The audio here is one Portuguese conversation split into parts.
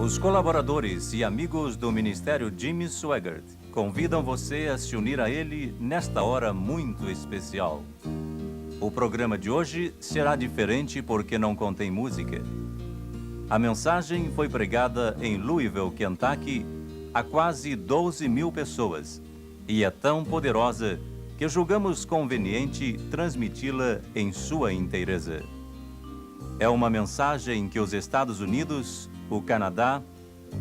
Os colaboradores e amigos do Ministério Jimmy Swaggart convidam você a se unir a ele nesta hora muito especial. O programa de hoje será diferente porque não contém música. A mensagem foi pregada em Louisville, Kentucky, a quase 12 mil pessoas e é tão poderosa que julgamos conveniente transmiti-la em sua inteireza. É uma mensagem que os Estados Unidos, o Canadá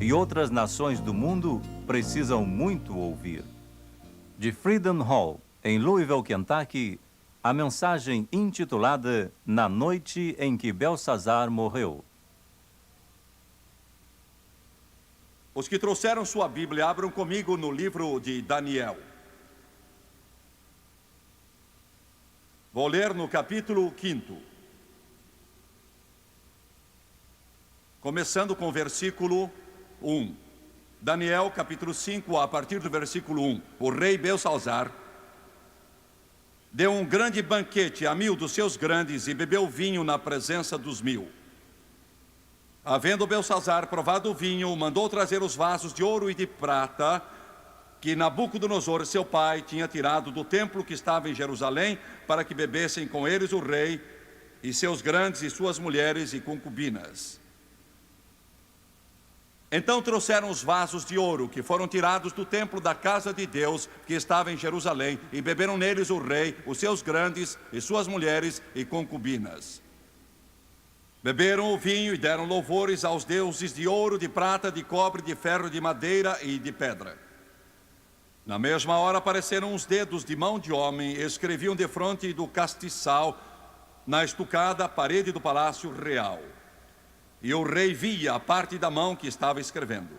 e outras nações do mundo precisam muito ouvir. De Freedom Hall, em Louisville, Kentucky, a mensagem intitulada Na Noite em que Belsazar Morreu. Os que trouxeram sua Bíblia, abram comigo no livro de Daniel. Vou ler no capítulo 5. Começando com o versículo 1. Daniel, capítulo 5, a partir do versículo 1. O rei Belsazar deu um grande banquete a 1000 dos seus grandes e bebeu vinho na presença dos 1000. Havendo Belsazar provado o vinho, mandou trazer os vasos de ouro e de prata que Nabucodonosor, seu pai, tinha tirado do templo que estava em Jerusalém, para que bebessem com eles o rei e seus grandes e suas mulheres e concubinas. Então trouxeram os vasos de ouro que foram tirados do templo da casa de Deus que estava em Jerusalém, e beberam neles o rei, os seus grandes e suas mulheres e concubinas. Beberam o vinho e deram louvores aos deuses de ouro, de prata, de cobre, de ferro, de madeira e de pedra. Na mesma hora apareceram uns dedos de mão de homem e escreviam defronte do castiçal na estucada parede do palácio real. E o rei via a parte da mão que estava escrevendo.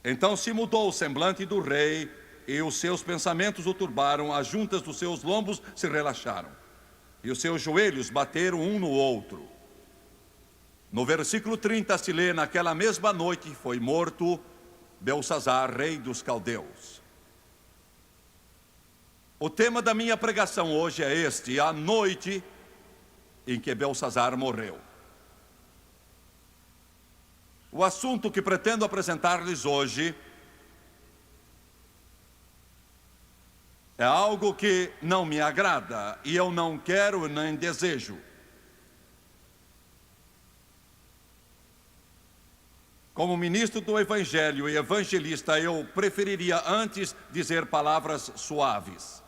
Então se mudou o semblante do rei e os seus pensamentos o turbaram, as juntas dos seus lombos se relaxaram e os seus joelhos bateram um no outro. No versículo 30 se lê: naquela mesma noite foi morto Belsazar, rei dos caldeus. O tema da minha pregação hoje é este: a noite em que Belsazar morreu. O assunto que pretendo apresentar-lhes hoje é algo que não me agrada e eu não quero nem desejo. Como ministro do Evangelho e evangelista, eu preferiria antes dizer palavras suaves,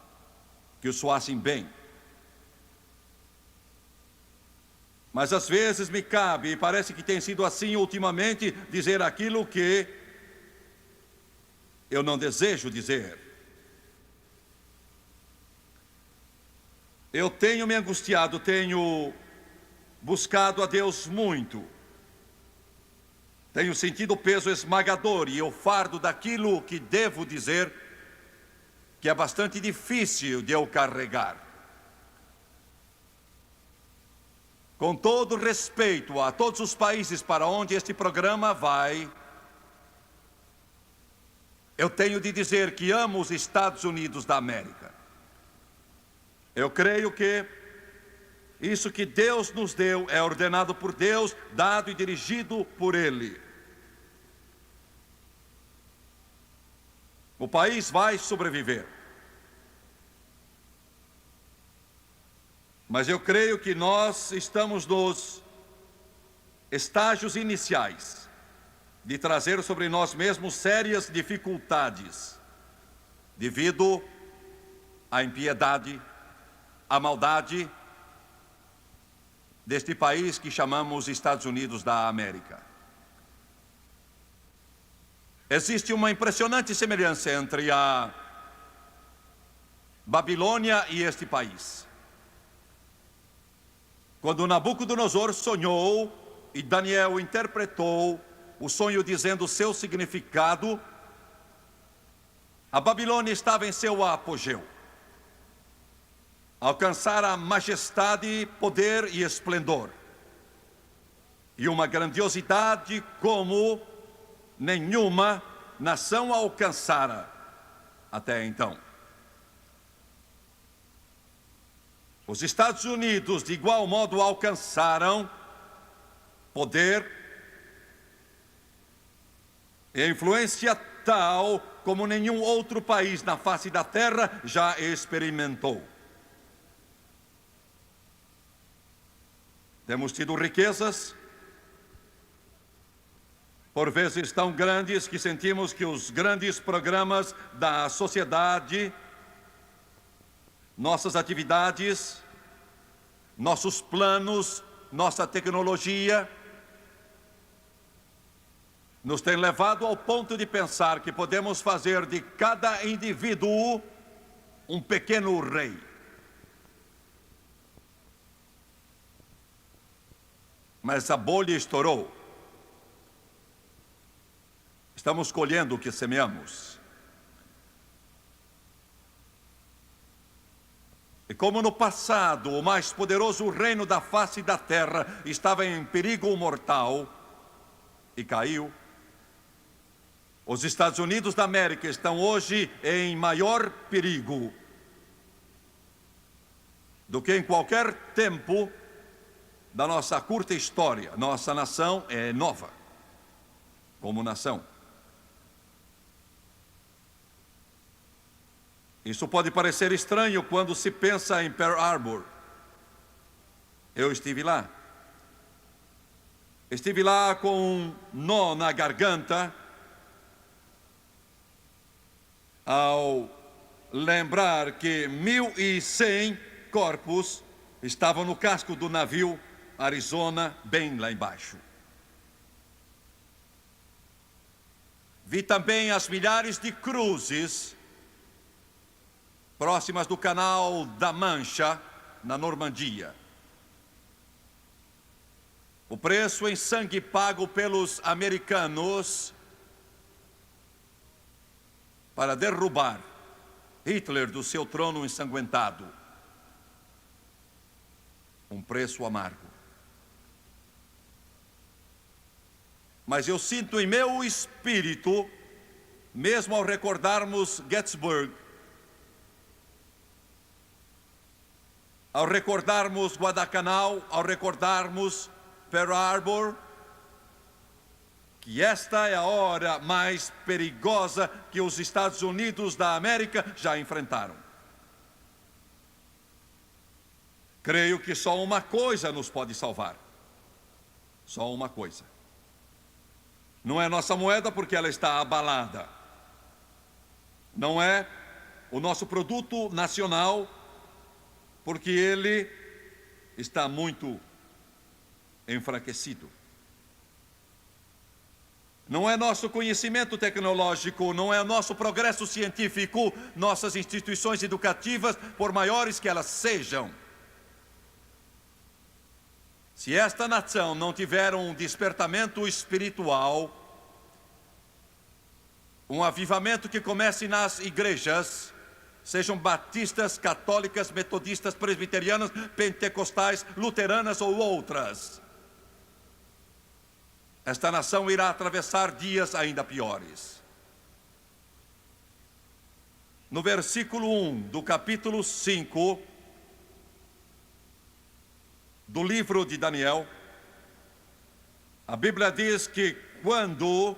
que o soassem bem. Mas às vezes me cabe, e parece que tem sido assim ultimamente, dizer aquilo que eu não desejo dizer. Eu tenho me angustiado, tenho buscado a Deus muito. Tenho sentido o peso esmagador e o fardo daquilo que devo dizer, que é bastante difícil de eu carregar. Com todo respeito a todos os países para onde este programa vai, eu tenho de dizer que amo os Estados Unidos da América. Eu creio que isso que Deus nos deu é ordenado por Deus, dado e dirigido por Ele. O país vai sobreviver. Mas eu creio que nós estamos nos estágios iniciais de trazer sobre nós mesmos sérias dificuldades devido à impiedade, à maldade deste país que chamamos Estados Unidos da América. Existe uma impressionante semelhança entre a Babilônia e este país. Quando Nabucodonosor sonhou e Daniel interpretou o sonho dizendo o seu significado, a Babilônia estava em seu apogeu. Alcançara a majestade, poder e esplendor. E uma grandiosidade como nenhuma nação alcançara até então. Os Estados Unidos, de igual modo, alcançaram poder, e influência tal como nenhum outro país na face da terra já experimentou. Temos tido riquezas, por vezes tão grandes que sentimos que os grandes programas da sociedade, nossas atividades, nossos planos, nossa tecnologia, nos têm levado ao ponto de pensar que podemos fazer de cada indivíduo um pequeno rei. Mas a bolha estourou. Estamos colhendo o que semeamos. E como no passado o mais poderoso reino da face da terra estava em perigo mortal e caiu, os Estados Unidos da América estão hoje em maior perigo do que em qualquer tempo da nossa curta história. Nossa nação é nova como nação. Isso pode parecer estranho quando se pensa em Pearl Harbor. Eu estive lá. Estive lá com um nó na garganta ao lembrar que 1.100 corpos estavam no casco do navio Arizona, bem lá embaixo. Vi também as milhares de cruzes próximas do Canal da Mancha, na Normandia. O preço em sangue pago pelos americanos para derrubar Hitler do seu trono ensanguentado. Um preço amargo. Mas eu sinto em meu espírito, mesmo ao recordarmos Gettysburg, ao recordarmos Guadalcanal, ao recordarmos Pearl Harbor, que esta é a hora mais perigosa que os Estados Unidos da América já enfrentaram. Creio que só uma coisa nos pode salvar. Só uma coisa. Não é nossa moeda porque ela está abalada. Não é o nosso produto nacional porque ele está muito enfraquecido. Não é nosso conhecimento tecnológico, não é nosso progresso científico, nossas instituições educativas, por maiores que elas sejam. Se esta nação não tiver um despertamento espiritual, um avivamento que comece nas igrejas, sejam batistas, católicas, metodistas, presbiterianas, pentecostais, luteranas ou outras, esta nação irá atravessar dias ainda piores. No versículo 1 do capítulo 5 do livro de Daniel, a Bíblia diz que quando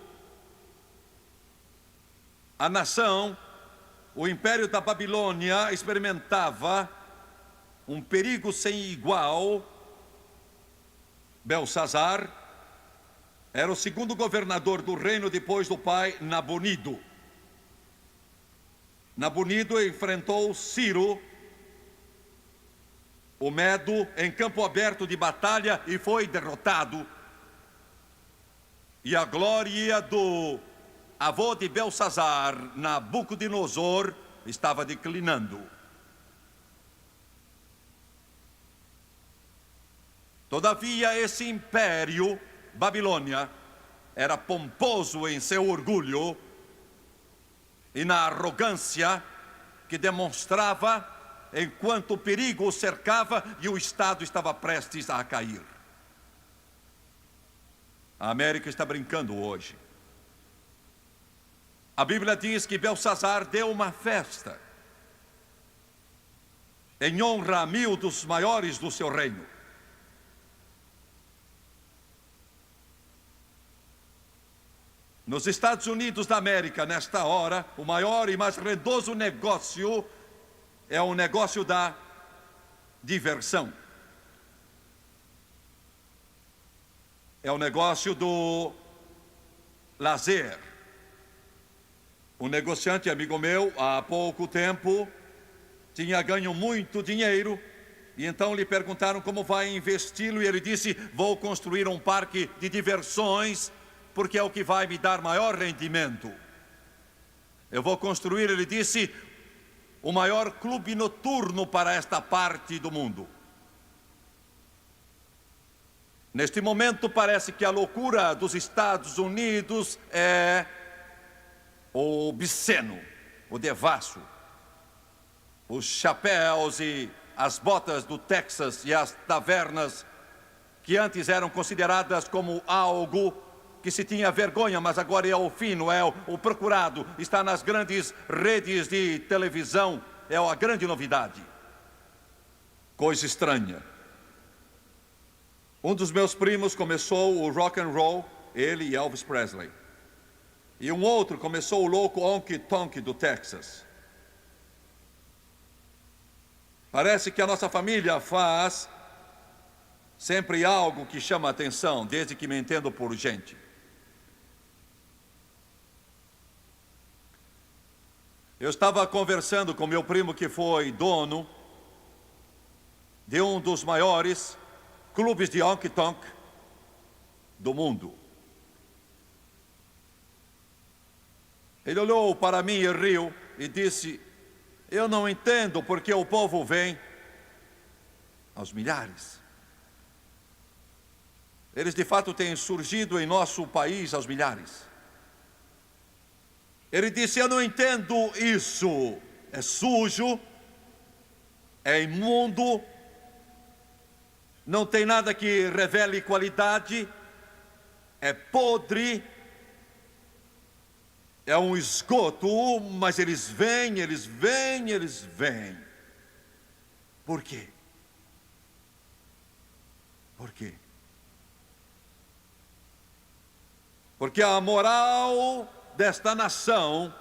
a nação, o império da Babilônia, experimentava um perigo sem igual, Belsazar era o segundo governador do reino depois do pai Nabonido. Nabonido enfrentou Ciro, o Medo, em campo aberto de batalha e foi derrotado. E a glória do avô de Belsazar, Nabucodonosor, estava declinando. Todavia, esse império, Babilônia, era pomposo em seu orgulho e na arrogância que demonstrava enquanto o perigo o cercava e o Estado estava prestes a cair. A América está brincando hoje. A Bíblia diz que Belsazar deu uma festa em honra a 1000 dos maiores do seu reino. Nos Estados Unidos da América, nesta hora, o maior e mais rendoso negócio é o negócio da diversão. É o negócio do lazer. Um negociante amigo meu, há pouco tempo, tinha ganho muito dinheiro e então lhe perguntaram como vai investi-lo e ele disse: vou construir um parque de diversões porque é o que vai me dar maior rendimento. Eu vou construir, ele disse, o maior clube noturno para esta parte do mundo. Neste momento parece que a loucura dos Estados Unidos é o obsceno, o devasso, os chapéus e as botas do Texas e as tavernas que antes eram consideradas como algo que se tinha vergonha, mas agora é o fino, é o procurado, está nas grandes redes de televisão, é a grande novidade. Coisa estranha. Um dos meus primos começou o rock and roll, ele e Elvis Presley. E um outro começou o louco honky tonk do Texas. Parece que a nossa família faz sempre algo que chama a atenção, desde que me entendo por gente. Eu estava conversando com meu primo que foi dono de um dos maiores clubes de honky tonk do mundo. Ele olhou para mim e riu e disse: eu não entendo porque o povo vem aos milhares. Eles de fato têm surgido em nosso país aos milhares. Ele disse: eu não entendo isso. É sujo, é imundo, não tem nada que revele qualidade, é podre, é um esgoto, mas eles vêm, eles vêm, eles vêm. Por quê? Por quê? Porque a moral desta nação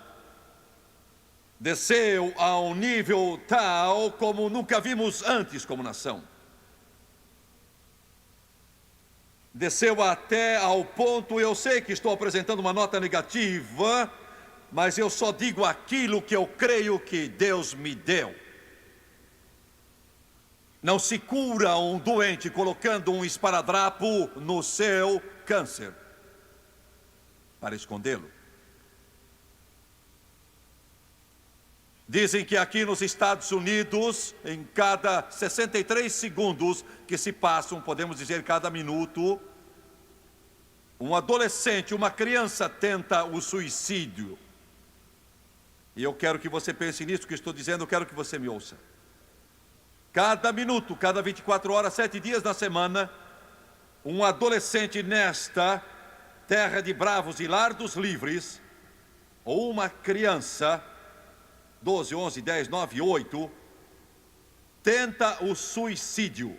desceu a um nível tal como nunca vimos antes como nação. Desceu até ao ponto, eu sei que estou apresentando uma nota negativa, mas eu só digo aquilo que eu creio que Deus me deu. Não se cura um doente colocando um esparadrapo no seu câncer para escondê-lo. Dizem que aqui nos Estados Unidos, em cada 63 segundos que se passam, podemos dizer cada minuto, um adolescente, uma criança tenta o suicídio. E eu quero que você pense nisso que estou dizendo, eu quero que você me ouça. Cada minuto, cada 24 horas, 7 dias na semana, um adolescente nesta terra de bravos e lardos livres, ou uma criança, 12, 11, 10, 9, 8, tenta o suicídio.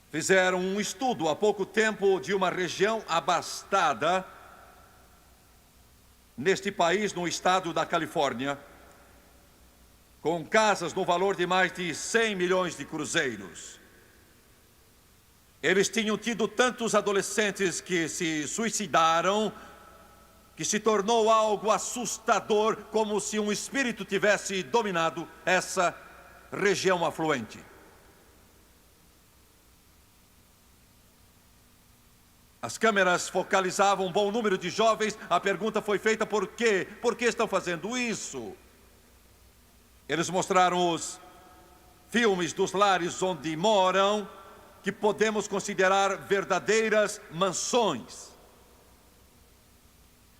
Fizeram um estudo há pouco tempo de uma região abastada neste país, no estado da Califórnia, com casas no valor de mais de 100 milhões de cruzeiros. Eles tinham tido tantos adolescentes que se suicidaram, que se tornou algo assustador, como se um espírito tivesse dominado essa região afluente. As câmeras focalizavam um bom número de jovens. A pergunta foi feita: por quê? Por que estão fazendo isso? Eles mostraram os filmes dos lares onde moram, que podemos considerar verdadeiras mansões.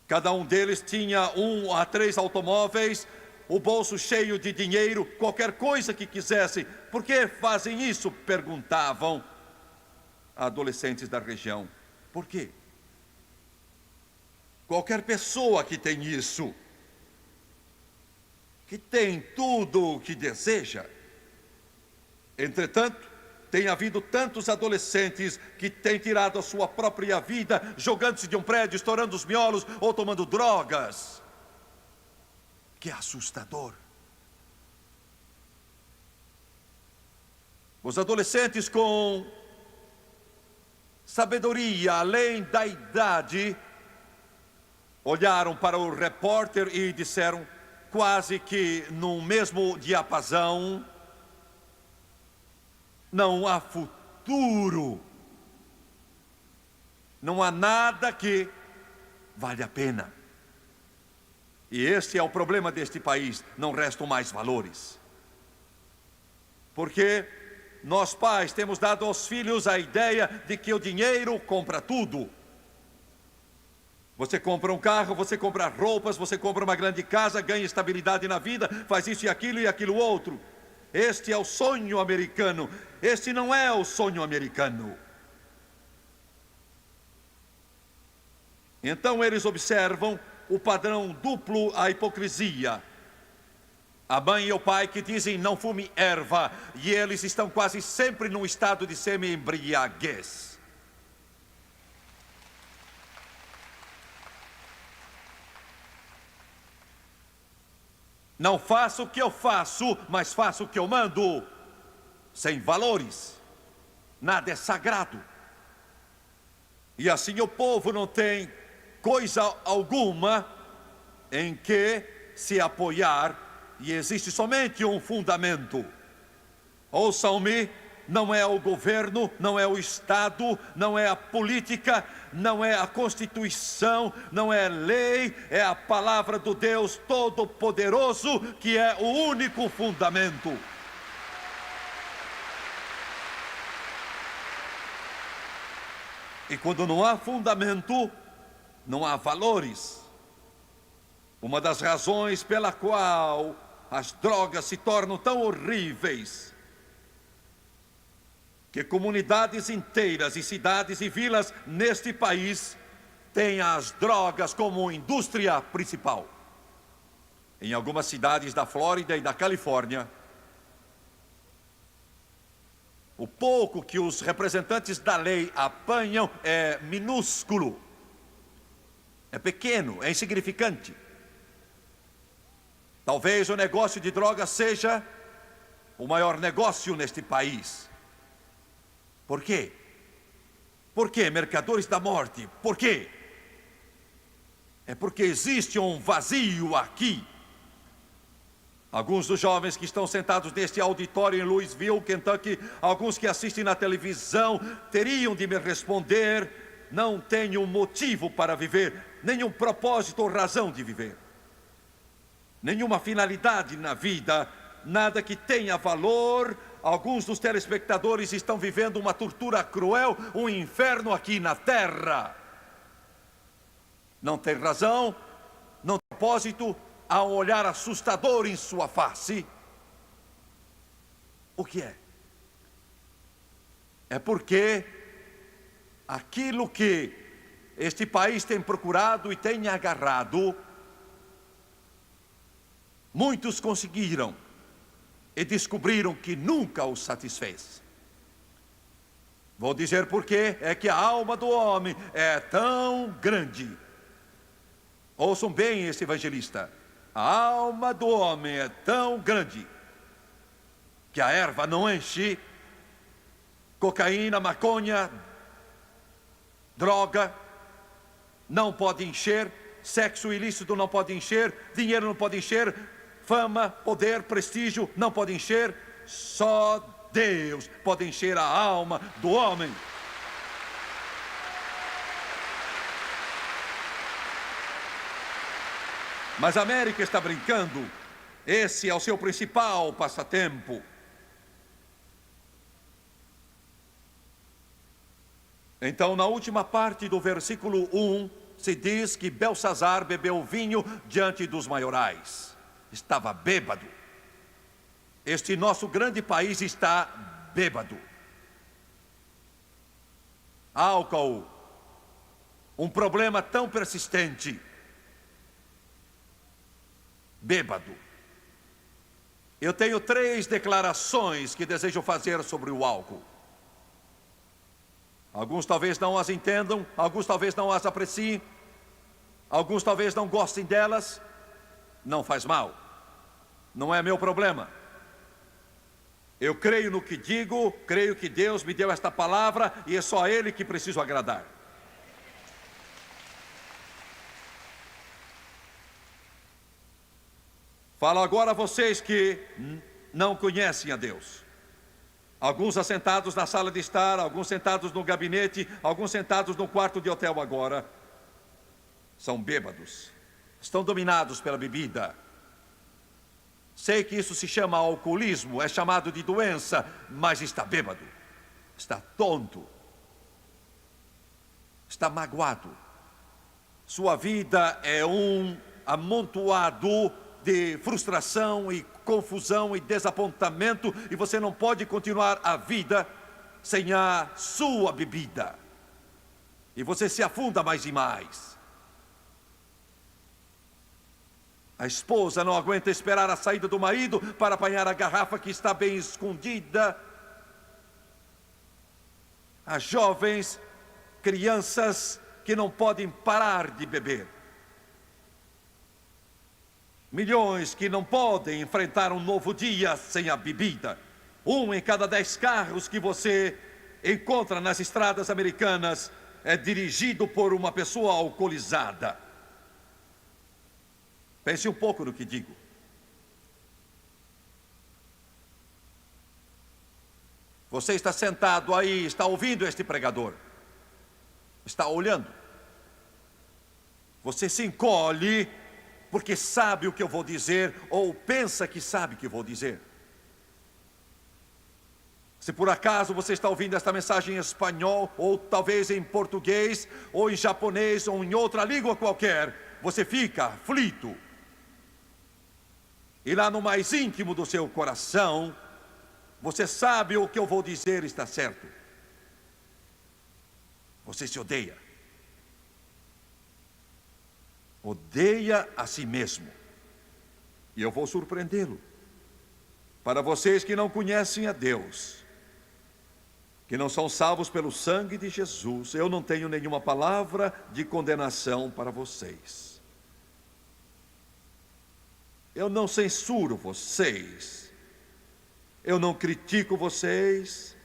Cada um deles tinha 1 a 3 automóveis, o bolso cheio de dinheiro, qualquer coisa que quisessem. Por que fazem isso? Perguntavam adolescentes da região. Por quê? Qualquer pessoa que tem isso, que tem tudo o que deseja. Entretanto, tem havido tantos adolescentes que têm tirado a sua própria vida, jogando-se de um prédio, estourando os miolos ou tomando drogas. Que assustador. Os adolescentes com sabedoria além da idade olharam para o repórter e disseram, quase que no mesmo diapasão: não há futuro. Não há nada que vale a pena. E este é o problema deste país, não restam mais valores. Porque nós pais temos dado aos filhos a ideia de que o dinheiro compra tudo. Você compra um carro, você compra roupas, você compra uma grande casa, ganha estabilidade na vida, faz isso e aquilo outro. Este é o sonho americano. Este não é o sonho americano. Então eles observam o padrão duplo, a hipocrisia. A mãe e o pai que dizem não fume erva, e eles estão quase sempre num estado de semi-embriaguez. Não faço o que eu faço, mas faço o que eu mando. Sem valores. Nada é sagrado. E assim o povo não tem coisa alguma em que se apoiar, e existe somente um fundamento. Ouçam-me, não é o governo, não é o Estado, não é a política, não é a Constituição, não é lei, é a palavra do Deus Todo-Poderoso, que é o único fundamento. E quando não há fundamento, não há valores. Uma das razões pela qual as drogas se tornam tão horríveis, que comunidades inteiras e cidades e vilas neste país têm as drogas como indústria principal. Em algumas cidades da Flórida e da Califórnia, o pouco que os representantes da lei apanham é minúsculo, é pequeno, é insignificante. Talvez o negócio de drogas seja o maior negócio neste país. Por quê? Por quê, mercadores da morte? Por quê? É porque existe um vazio aqui. Alguns dos jovens que estão sentados neste auditório em Louisville, Kentucky, alguns que assistem na televisão, teriam de me responder: não tenho motivo para viver, nenhum propósito ou razão de viver. Nenhuma finalidade na vida, nada que tenha valor. Alguns dos telespectadores estão vivendo uma tortura cruel, um inferno aqui na terra. Não tem razão, não tem propósito, há um olhar assustador em sua face. O que é? É porque aquilo que este país tem procurado e tem agarrado, muitos conseguiram e descobriram que nunca os satisfez. Vou dizer por quê. É que a alma do homem é tão grande. Ouçam bem esse evangelista. A alma do homem é tão grande que a erva não enche. Cocaína, maconha, droga não pode encher. Sexo ilícito não pode encher. Dinheiro não pode encher. Fama, poder, prestígio não pode encher. Só Deus pode encher a alma do homem. Mas a América está brincando. Esse é o seu principal passatempo. Então, na última parte do versículo 1, se diz que Belsazar bebeu vinho diante dos maiorais. Estava bêbado. Este nosso grande país está bêbado. Álcool, um problema tão persistente. Bêbado. Eu tenho 3 declarações que desejo fazer sobre o álcool. Alguns talvez não as entendam, alguns talvez não as apreciem, alguns talvez não gostem delas. Não faz mal. Não é meu problema. Eu creio no que digo, creio que Deus me deu esta palavra e é só a Ele que preciso agradar. Falo agora a vocês que não conhecem a Deus. Alguns assentados na sala de estar, alguns sentados no gabinete, alguns sentados no quarto de hotel agora. São bêbados. Estão dominados pela bebida. Sei que isso se chama alcoolismo, é chamado de doença, mas está bêbado. Está tonto. Está magoado. Sua vida é um amontoado de frustração e confusão e desapontamento, e você não pode continuar a vida sem a sua bebida. E você se afunda mais e mais. A esposa não aguenta esperar a saída do marido para apanhar a garrafa que está bem escondida. As jovens, crianças que não podem parar de beber. Milhões que não podem enfrentar um novo dia sem a bebida. 1 em cada 10 carros que você encontra nas estradas americanas é dirigido por uma pessoa alcoolizada. Pense um pouco no que digo. Você está sentado aí, está ouvindo este pregador. Está olhando. Você se encolhe porque sabe o que eu vou dizer ou pensa que sabe o que eu vou dizer. Se por acaso você está ouvindo esta mensagem em espanhol, ou talvez em português, ou em japonês, ou em outra língua qualquer, você fica aflito. E lá no mais íntimo do seu coração, você sabe o que eu vou dizer está certo. Você se odeia. Odeia a si mesmo. E eu vou surpreendê-lo. Para vocês que não conhecem a Deus, que não são salvos pelo sangue de Jesus, eu não tenho nenhuma palavra de condenação para vocês. Eu não censuro vocês, eu não critico vocês,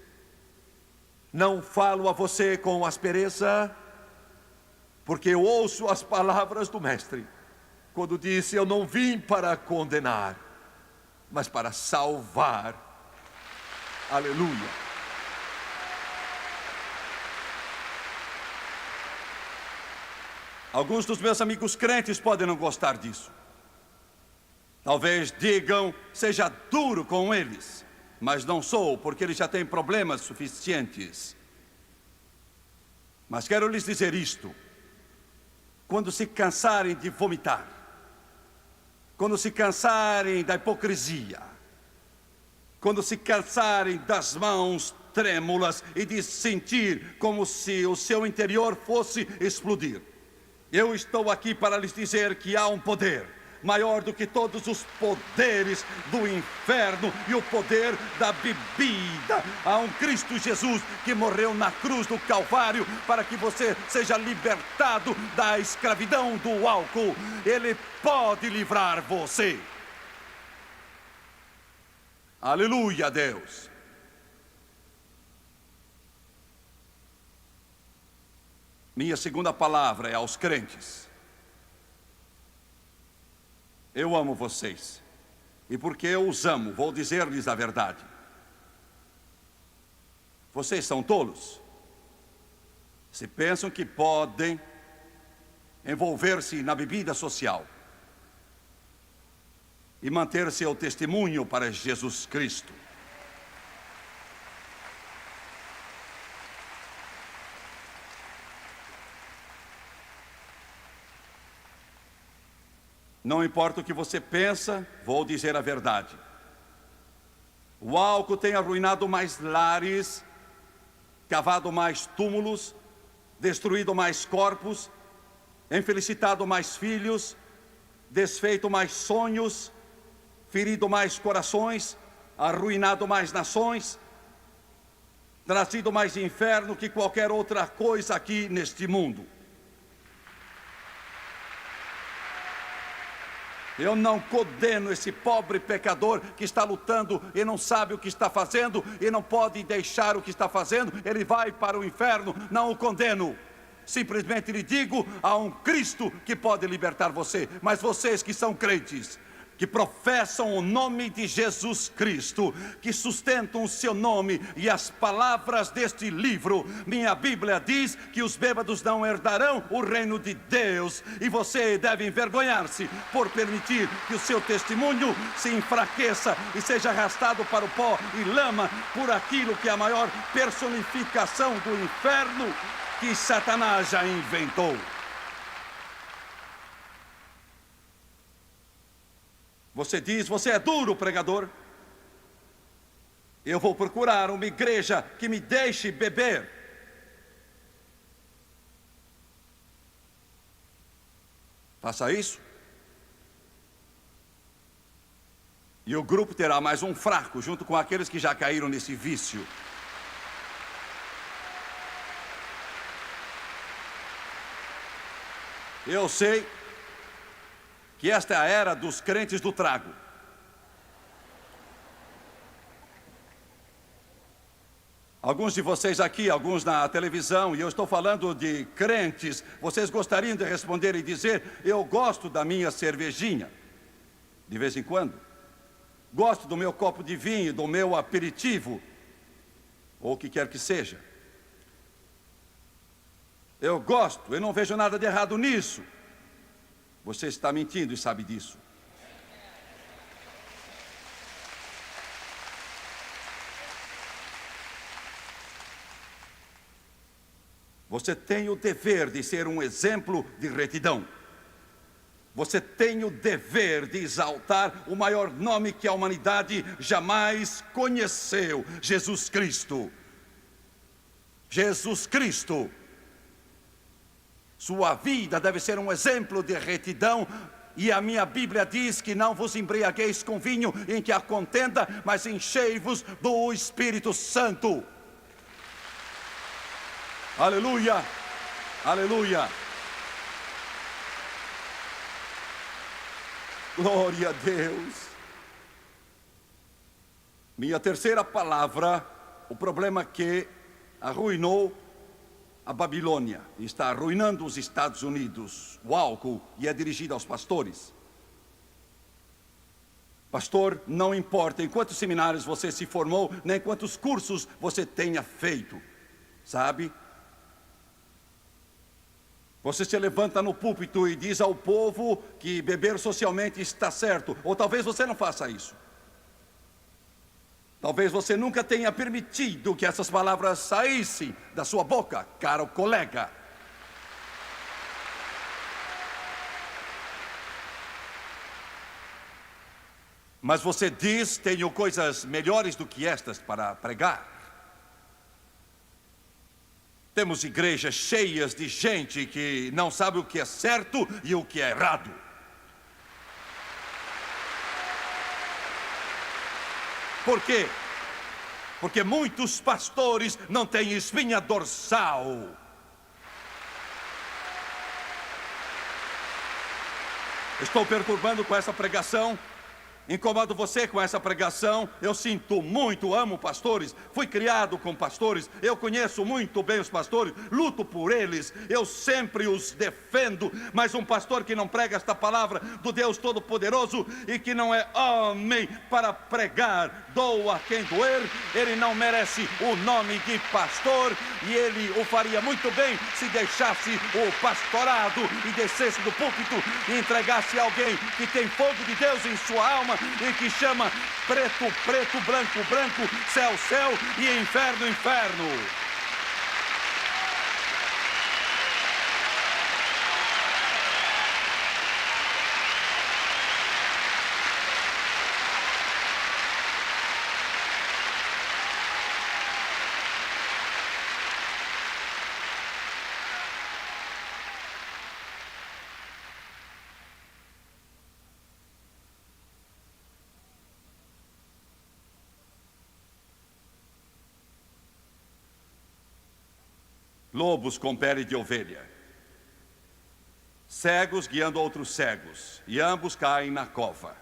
não falo a você com aspereza, porque eu ouço as palavras do Mestre, quando disse: eu não vim para condenar, mas para salvar. Aleluia. Alguns dos meus amigos crentes podem não gostar disso. Talvez digam, seja duro com eles, mas não sou, porque eles já têm problemas suficientes. Mas quero lhes dizer isto: quando se cansarem de vomitar, quando se cansarem da hipocrisia, quando se cansarem das mãos trêmulas e de sentir como se o seu interior fosse explodir, eu estou aqui para lhes dizer que há um poder maior do que todos os poderes do inferno e o poder da bebida. Há um Cristo Jesus que morreu na cruz do Calvário para que você seja libertado da escravidão do álcool. Ele pode livrar você. Aleluia, Deus. Minha segunda palavra é aos crentes. Eu amo vocês, e porque eu os amo, vou dizer-lhes a verdade. Vocês são tolos. Se pensam que podem envolver-se na bebida social e manter seu testemunho para Jesus Cristo. Não importa o que você pensa, vou dizer a verdade. O álcool tem arruinado mais lares, cavado mais túmulos, destruído mais corpos, infelicitado mais filhos, desfeito mais sonhos, ferido mais corações, arruinado mais nações. trazido mais inferno que qualquer outra coisa aqui neste mundo. Eu não condeno esse pobre pecador que está lutando e não sabe o que está fazendo e não pode deixar o que está fazendo, ele vai para o inferno. Não o condeno. Simplesmente lhe digo, há um Cristo que pode libertar você. Mas vocês que são crentes, que professam o nome de Jesus Cristo, que sustentam o seu nome e as palavras deste livro, minha Bíblia diz que os bêbados não herdarão o reino de Deus, e você deve envergonhar-se por permitir que o seu testemunho se enfraqueça e seja arrastado para o pó e lama por aquilo que é a maior personificação do inferno que Satanás já inventou. Você diz, você é duro, pregador. Eu vou procurar uma igreja que me deixe beber. Faça isso. E o grupo terá mais um fraco, junto com aqueles que já caíram nesse vício. Eu sei que esta é a era dos crentes do trago. Alguns de vocês aqui, alguns na televisão, e eu estou falando de crentes, vocês gostariam de responder e dizer, eu gosto da minha cervejinha, de vez em quando. Gosto do meu copo de vinho, do meu aperitivo, ou o que quer que seja. Eu gosto, eu não vejo nada de errado nisso. Você está mentindo e sabe disso. Você tem o dever de ser um exemplo de retidão. Você tem o dever de exaltar o maior nome que a humanidade jamais conheceu, Jesus Cristo. Jesus Cristo. Sua vida deve ser um exemplo de retidão, e a minha Bíblia diz que não vos embriagueis com vinho em que há contenda, mas enchei-vos do Espírito Santo. Aleluia, aleluia. Glória a Deus. Minha terceira palavra, o problema que arruinou a Babilônia, está arruinando os Estados Unidos, o álcool, e é dirigido aos pastores. Pastor, não importa em quantos seminários você se formou, nem quantos cursos você tenha feito, sabe? Você se levanta no púlpito e diz ao povo que beber socialmente está certo, ou talvez você não faça isso. Talvez você nunca tenha permitido que essas palavras saíssem da sua boca, caro colega. Mas você diz, tenho coisas melhores do que estas para pregar. Temos igrejas cheias de gente que não sabe o que é certo e o que é errado. Por quê? Porque muitos pastores não têm espinha dorsal. Estou perturbando com essa pregação? Incomodo você com essa pregação? Eu sinto muito, amo pastores, fui criado com pastores, eu conheço muito bem os pastores, luto por eles, eu sempre os defendo, mas um pastor que não prega esta palavra do Deus Todo-Poderoso e que não é homem para pregar, doa quem doer, ele não merece o nome de pastor, e ele o faria muito bem se deixasse o pastorado e descesse do púlpito e entregasse a alguém que tem fogo de Deus em sua alma e que chama preto, preto, branco, branco, céu, céu e inferno, inferno. lobos com pele de ovelha, cegos guiando outros cegos, e ambos caem na cova.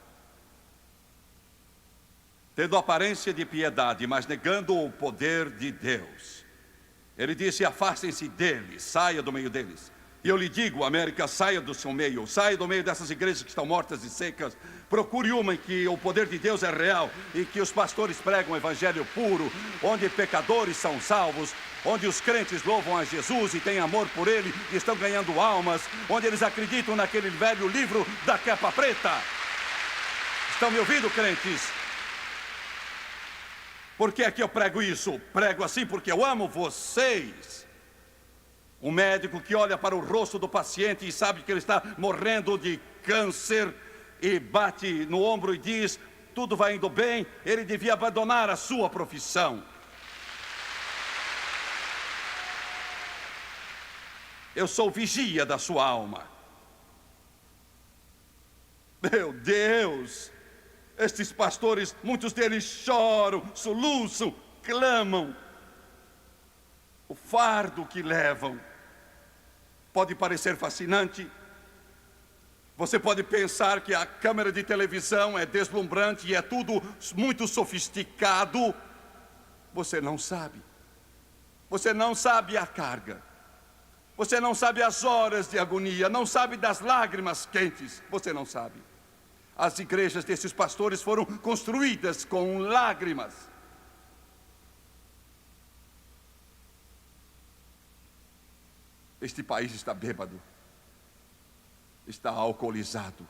Tendo aparência de piedade, mas negando o poder de Deus, ele disse: afastem-se deles, saia do meio deles. E eu lhe digo, América, saia do seu meio, saia do meio dessas igrejas que estão mortas e secas. Procure uma em que o poder de Deus é real e que os pastores pregam o evangelho puro, onde pecadores são salvos, onde os crentes louvam a Jesus e têm amor por Ele e estão ganhando almas, onde eles acreditam naquele velho livro da capa preta. Estão me ouvindo, crentes? Por que é que eu prego isso? Prego assim porque eu amo vocês. Um médico que olha para o rosto do paciente e sabe que ele está morrendo de câncer e bate no ombro e diz: tudo vai indo bem, ele devia abandonar a sua profissão. Eu sou vigia da sua alma. Meu Deus! Estes pastores, muitos deles choram, soluçam, clamam. O fardo que levam pode parecer fascinante. Você pode pensar que a câmera de televisão é deslumbrante e é tudo muito sofisticado. Você não sabe. Você não sabe a carga. Você não sabe as horas de agonia, não sabe das lágrimas quentes. Você não sabe. As igrejas desses pastores foram construídas com lágrimas. Este país está bêbado, está alcoolizado.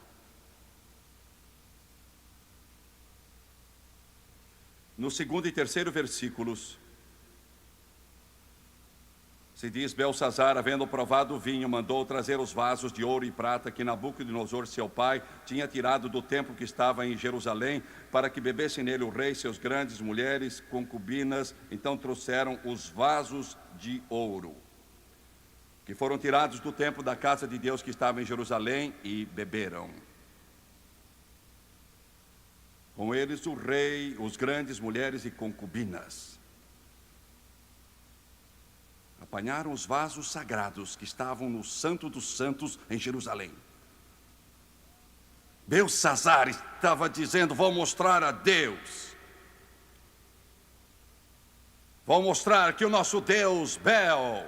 No segundo e terceiro versículos, se diz: Belsazar, havendo provado o vinho, mandou trazer os vasos de ouro e prata que Nabucodonosor, seu pai, tinha tirado do templo que estava em Jerusalém, para que bebessem nele o rei, seus grandes mulheres, concubinas. Então trouxeram os vasos de ouro, que foram tirados do templo da casa de Deus que estava em Jerusalém, e beberam. Com eles o rei, os grandes mulheres e concubinas. Apanharam os vasos sagrados que estavam no Santo dos Santos em Jerusalém. Belsazar estava dizendo: vou mostrar a Deus. Vou mostrar que o nosso Deus, Bel,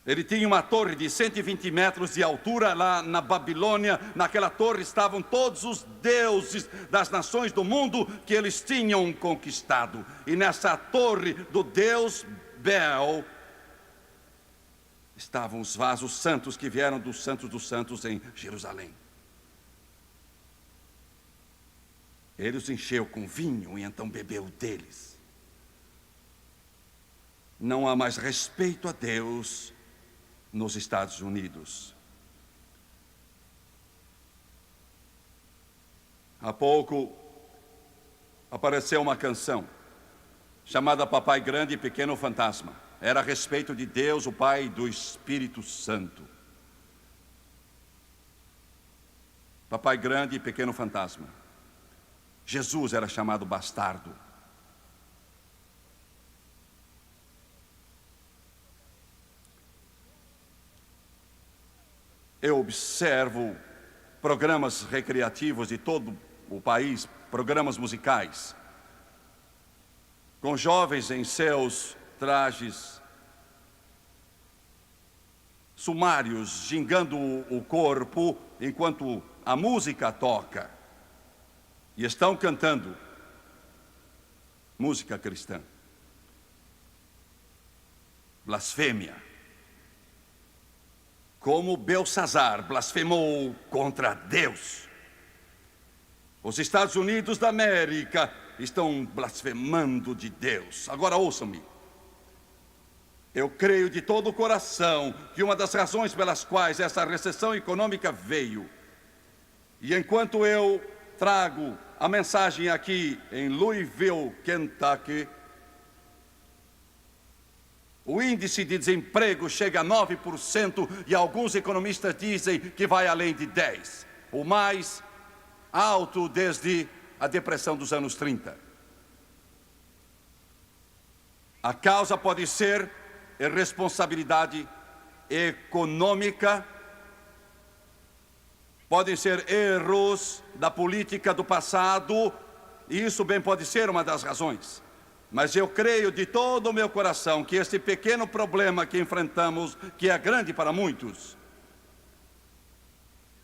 ele tinha uma torre de 120 metros de altura lá na Babilônia. Naquela torre estavam todos os deuses das nações do mundo que eles tinham conquistado. E nessa torre do Deus Bel estavam os vasos santos que vieram do Santo dos Santos em Jerusalém. Ele os encheu com vinho e então bebeu deles. Não há mais respeito a Deus nos Estados Unidos. Há pouco apareceu uma canção chamada Papai Grande e Pequeno Fantasma. Era a respeito de Deus, o Pai e do Espírito Santo. Papai Grande e Pequeno Fantasma. Jesus era chamado bastardo. Eu observo programas recreativos de todo o país, programas musicais, com jovens em seus trajes sumários, gingando o corpo enquanto a música toca, e estão cantando música cristã. Blasfêmia. Como Belsazar blasfemou contra Deus. Os Estados Unidos da América estão blasfemando de Deus. Agora ouçam-me. Eu creio de todo o coração que uma das razões pelas quais essa recessão econômica veio, e enquanto eu trago a mensagem aqui em Louisville, Kentucky, o índice de desemprego chega a 9% e alguns economistas dizem que vai além de 10%. O mais alto desde a depressão dos anos 30. A causa pode ser irresponsabilidade econômica, podem ser erros da política do passado, e isso bem pode ser uma das razões. Mas eu creio de todo o meu coração que este pequeno problema que enfrentamos, que é grande para muitos,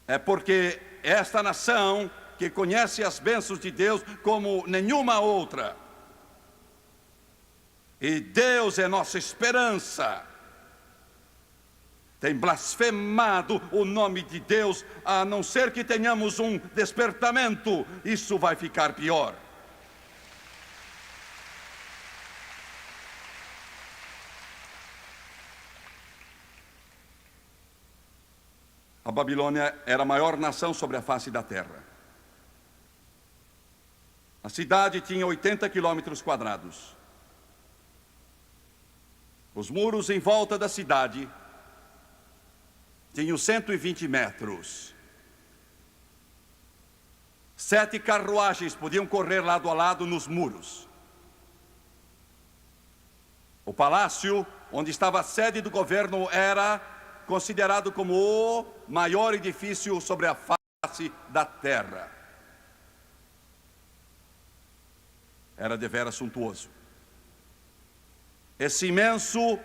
é porque esta nação, que conhece as bênçãos de Deus como nenhuma outra, e Deus é nossa esperança, tem blasfemado o nome de Deus. A não ser que tenhamos um despertamento, isso vai ficar pior. A Babilônia era a maior nação sobre a face da terra. A cidade tinha 80 quilômetros quadrados. Os muros em volta da cidade tinham 120 metros. 7 carruagens podiam correr lado a lado nos muros. O palácio, onde estava a sede do governo, era considerado como o maior edifício sobre a face da terra. Era deveras suntuoso. Esse imenso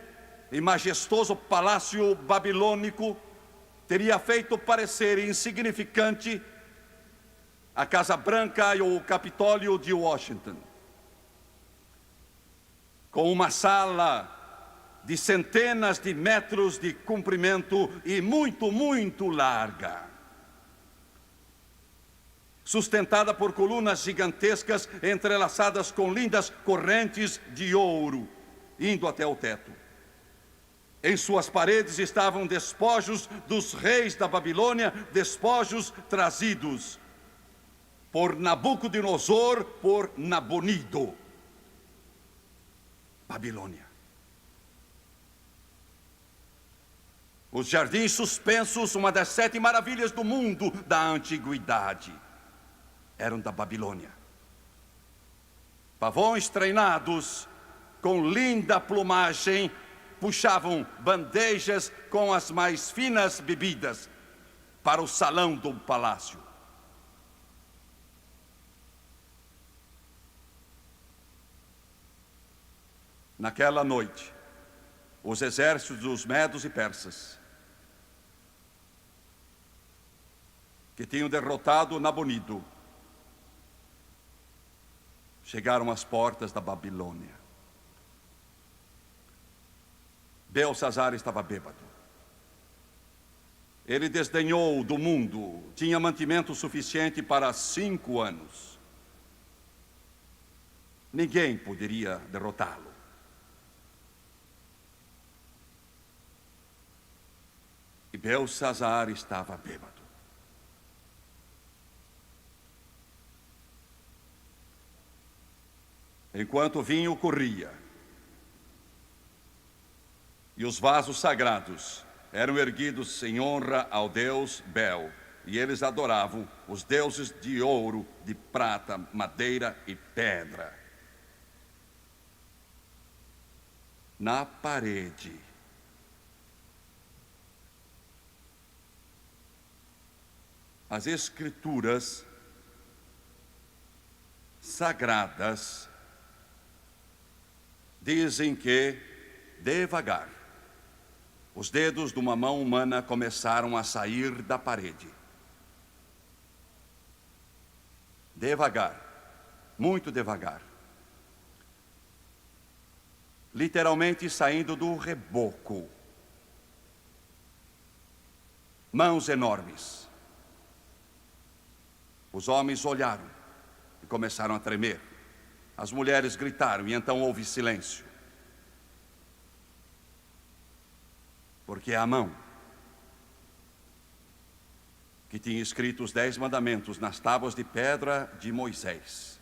e majestoso palácio babilônico teria feito parecer insignificante a Casa Branca e o Capitólio de Washington, com uma sala de centenas de metros de comprimento e muito, muito larga, sustentada por colunas gigantescas entrelaçadas com lindas correntes de ouro, indo até o teto. Em suas paredes estavam despojos dos reis da Babilônia, despojos trazidos por Nabucodonosor, por Nabonido. Babilônia. Os jardins suspensos, uma das 7 maravilhas do mundo da antiguidade, eram da Babilônia. Pavões treinados, com linda plumagem, puxavam bandejas com as mais finas bebidas para o salão do palácio. Naquela noite, os exércitos dos medos e persas, que tinham derrotado Nabonido, chegaram às portas da Babilônia. Belsazar estava bêbado. Ele desdenhou do mundo, tinha mantimento suficiente para 5 anos. Ninguém poderia derrotá-lo. E Belsazar estava bêbado. Enquanto o vinho corria e os vasos sagrados eram erguidos em honra ao deus Bel, e eles adoravam os deuses de ouro, de prata, madeira e pedra. Na parede, as escrituras sagradas dizem que, devagar, os dedos de uma mão humana começaram a sair da parede. Devagar, muito devagar. Literalmente saindo do reboco. Mãos enormes. Os homens olharam e começaram a tremer. As mulheres gritaram e então houve silêncio. Porque a mão que tinha escrito os 10 mandamentos nas tábuas de pedra de Moisés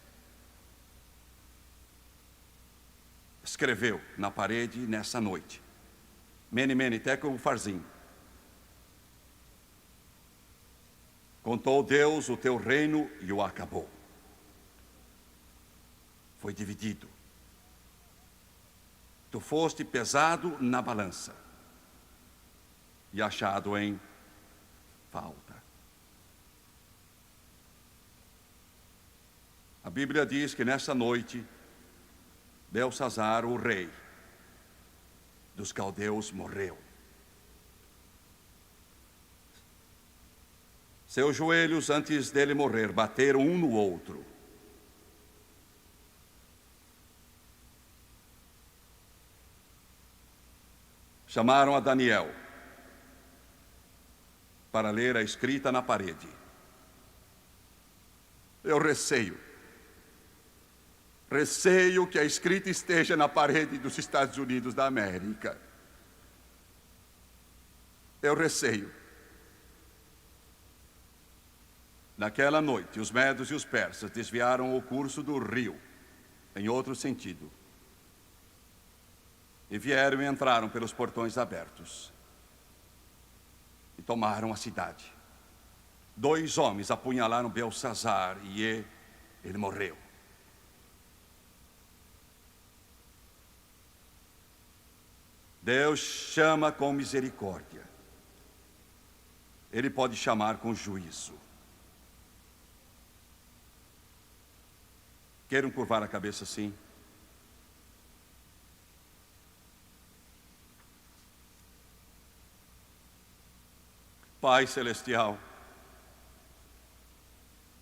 escreveu na parede nessa noite: Mene, Mene, Tekel, Ufarsim. Contou Deus o teu reino e o acabou. Foi dividido. tu foste pesado na balança e achado em falta. A Bíblia diz que nessa noite, Belsazar, o rei dos caldeus, morreu. Seus joelhos, antes dele morrer, bateram um no outro. Chamaram a Daniel para ler a escrita na parede. Eu receio que a escrita esteja na parede dos Estados Unidos da América. Eu receio. Naquela noite, os medos e os persas desviaram o curso do rio em outro sentido. E vieram e entraram pelos portões abertos. E tomaram a cidade. 2 homens apunhalaram Belsazar e ele morreu. Deus chama com misericórdia. Ele pode chamar com juízo. Queiram curvar a cabeça assim? Pai Celestial,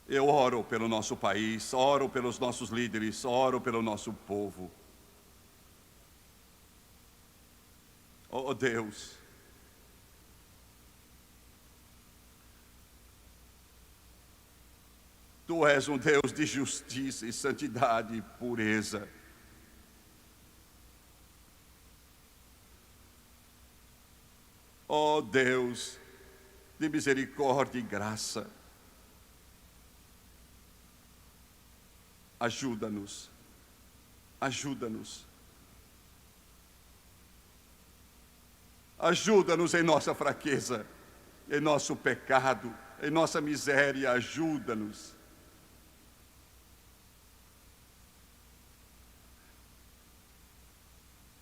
eu oro pelo nosso país, oro pelos nossos líderes, oro pelo nosso povo. Oh Deus, Tu és um Deus de justiça e santidade e pureza. Oh Deus, de misericórdia e graça, ajuda-nos, ajuda-nos. Ajuda-nos em nossa fraqueza, em nosso pecado, em nossa miséria, ajuda-nos.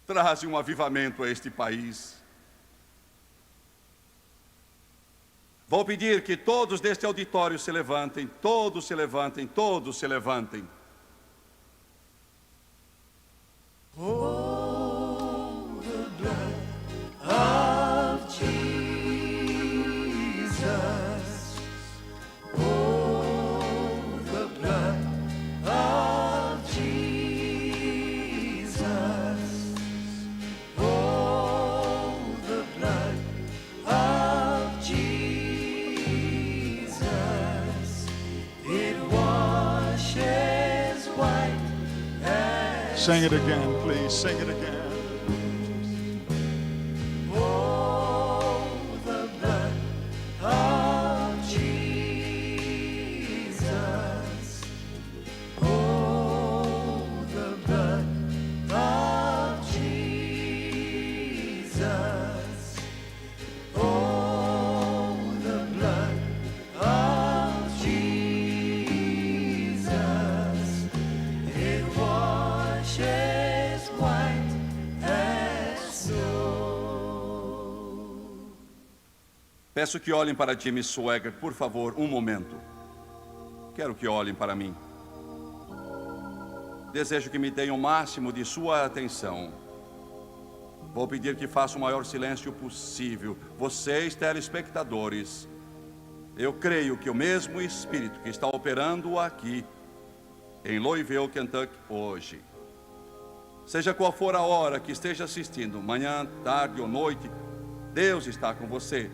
Traze um avivamento a este país. Vou pedir que todos deste auditório se levantem, todos se levantem, todos se levantem. Sing it again, please. Sing it again. Oh, the blood of Jesus. Oh, the blood of Jesus. Oh, the blood of Jesus. It washes white as snow. Peço que olhem para Jimmy Swaggart, por favor, um momento. Quero que olhem para mim. Desejo que me deem o máximo de sua atenção. Vou pedir que façam o maior silêncio possível. Vocês, telespectadores, eu creio que o mesmo Espírito que está operando aqui, em Louisville, Kentucky, hoje, seja qual for a hora que esteja assistindo, manhã, tarde ou noite, Deus está com você.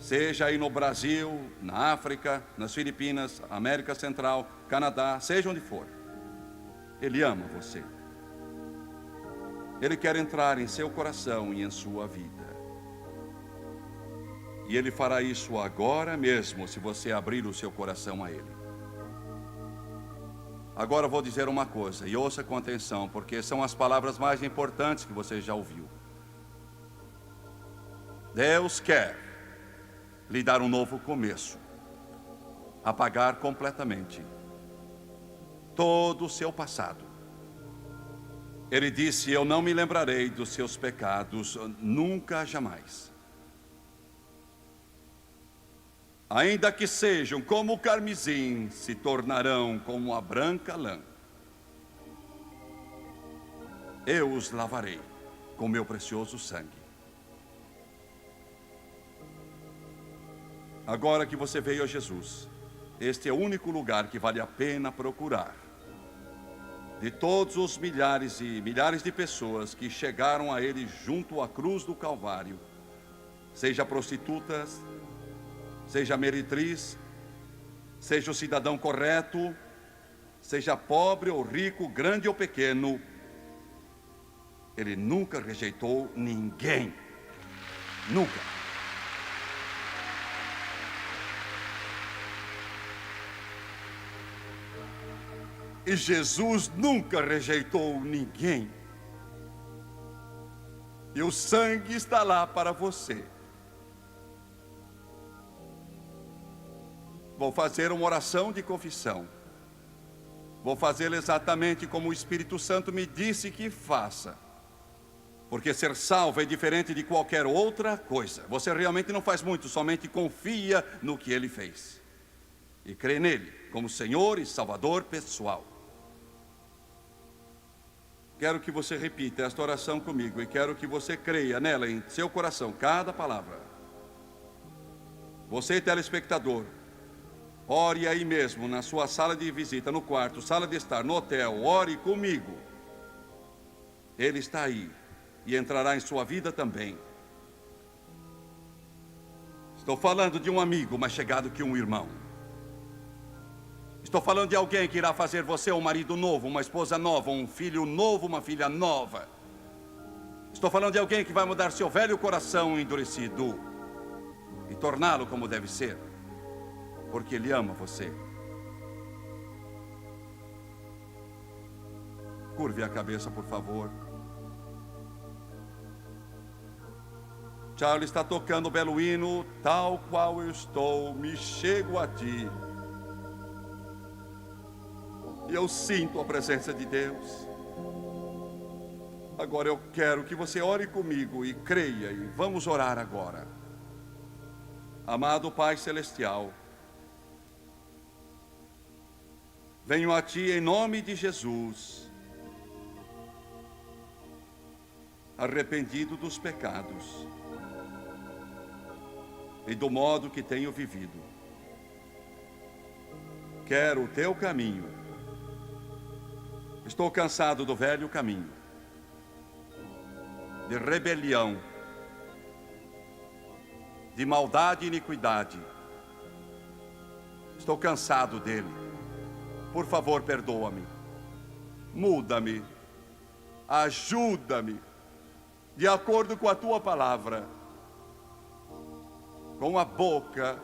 Seja aí no Brasil, na África, nas Filipinas, América Central, Canadá, seja onde for. Ele ama você. Ele quer entrar em seu coração e em sua vida. E Ele fará isso agora mesmo, se você abrir o seu coração a Ele. Agora vou dizer uma coisa, e ouça com atenção, porque são as palavras mais importantes que você já ouviu. Deus quer lhe dar um novo começo, apagar completamente todo o seu passado, Ele disse: eu não me lembrarei dos seus pecados, nunca, jamais. Ainda que sejam como o carmesim, se tornarão como a branca lã. Eu os lavarei com meu precioso sangue. Agora que você veio a Jesus, este é o único lugar que vale a pena procurar. De todos os milhares e milhares de pessoas que chegaram a Ele junto à cruz do Calvário, seja prostitutas, seja meretriz, seja o cidadão correto, seja pobre ou rico, grande ou pequeno, Ele nunca rejeitou ninguém. Nunca. E Jesus nunca rejeitou ninguém. E o sangue está lá para você. Vou fazer uma oração de confissão. Vou fazê-la exatamente como o Espírito Santo me disse que faça. Porque ser salvo é diferente de qualquer outra coisa. Você realmente não faz muito, somente confia no que Ele fez. E crê nele como Senhor e Salvador pessoal. Quero que você repita esta oração comigo e quero que você creia nela em seu coração, cada palavra. Você, telespectador, ore aí mesmo, na sua sala de visita, no quarto, sala de estar, no hotel, ore comigo. Ele está aí e entrará em sua vida também. Estou falando de um amigo mais chegado que um irmão. Estou falando de alguém que irá fazer você um marido novo, uma esposa nova, um filho novo, uma filha nova. Estou falando de alguém que vai mudar seu velho coração endurecido e torná-lo como deve ser, porque Ele ama você. Curve a cabeça, por favor. Charlie está tocando o belo hino, tal qual eu estou, me chego a ti. E eu sinto a presença de Deus. Agora eu quero que você ore comigo e creia, e vamos orar agora. Amado Pai Celestial, venho a Ti em nome de Jesus, arrependido dos pecados e do modo que tenho vivido. Quero o Teu caminho. Estou cansado do velho caminho, de rebelião, de maldade e iniquidade. Estou cansado dele. Por favor, perdoa-me. Muda-me. Ajuda-me. De acordo com a Tua palavra. Com a boca,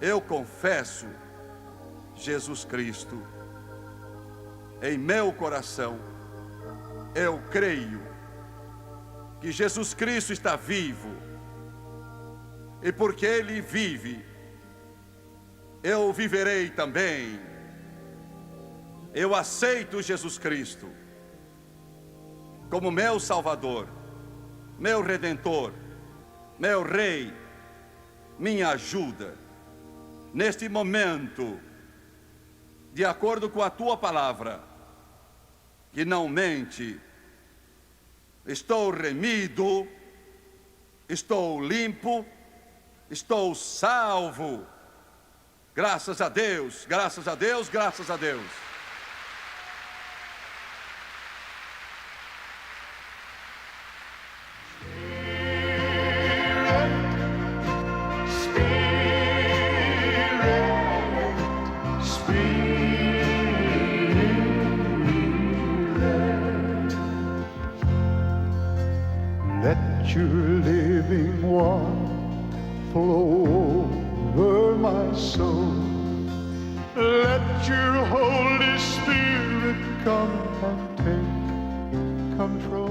eu confesso Jesus Cristo. Em meu coração, eu creio que Jesus Cristo está vivo. E porque Ele vive, eu viverei também. Eu aceito Jesus Cristo como meu Salvador, meu Redentor, meu Rei, minha ajuda. Neste momento, de acordo com a Tua palavra, que não mente, estou remido, estou limpo, estou salvo. Graças a Deus, graças a Deus, graças a Deus. Let your living water flow over my soul. Let your Holy Spirit come and take control.